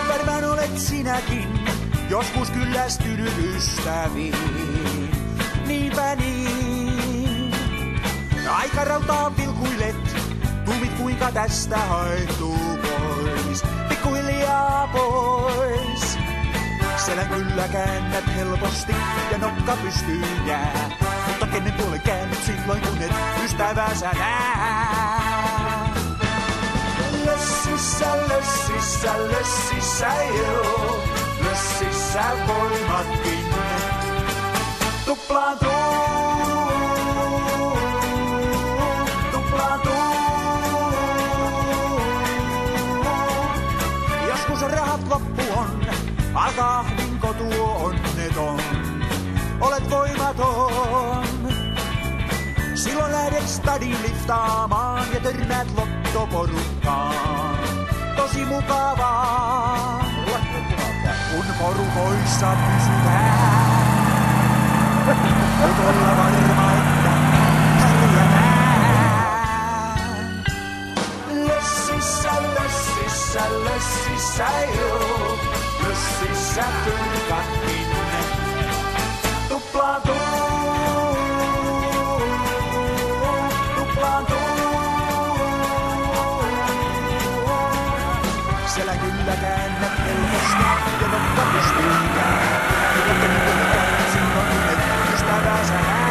Varmaan olet sinäkin joskus kyllästynyt ystäviin. Niinpä niin. Aikarautaa vilkuilet, tuumit kuinka tästä haihtuu pois. Pikkuhiljaa pois. Selän kyllä käännät helposti ja nokka pystyyn jää. Mutta kenen puolen käännyt silloin kun et ystävänsä nää. Lössissä, lössissä, lössissä joo. Lössissä voimatkin tuplaantuu. Joskus rahat loppu on, alkaa ahdinko tuo onneton. Olet voimaton. Silloin lähdet stadin liftaamaan ja törmäät lottoporukkaan. Tosi mukavaa, kun porukoissa pysytään. Mut olla varma, että pärjätään. Lössissä, lössissä, lössissä joo. Lössissä turkatkin tuplaantuu. Selän kyllä käännät helposti ja nokka pystyyn jää. Mutta kenen puolen käännet silloin kun et ystävänsä nää.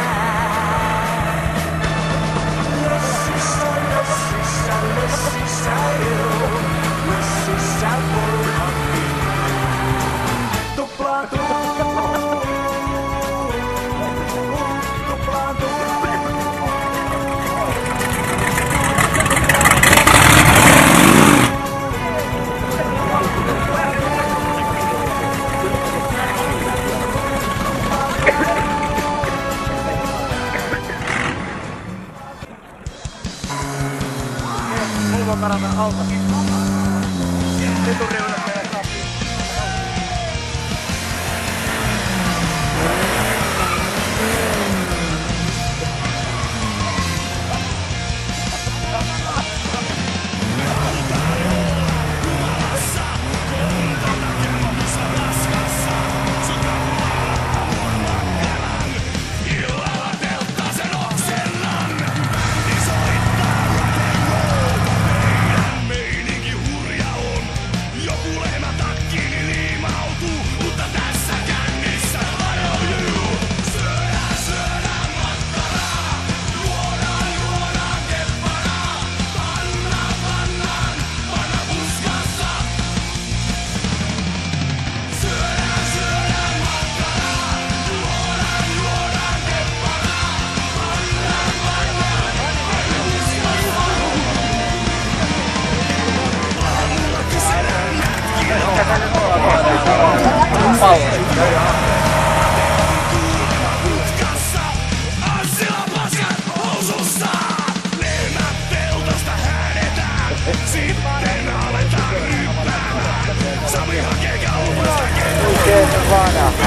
Lössissä, lössissä, lössissä joo. Lössissä voimatkin tuplaantuu. Karata alta. Eturiudet meidän kappiin. Sitten aletaan ryppäämään. Sami hakee kaupasta kelloa.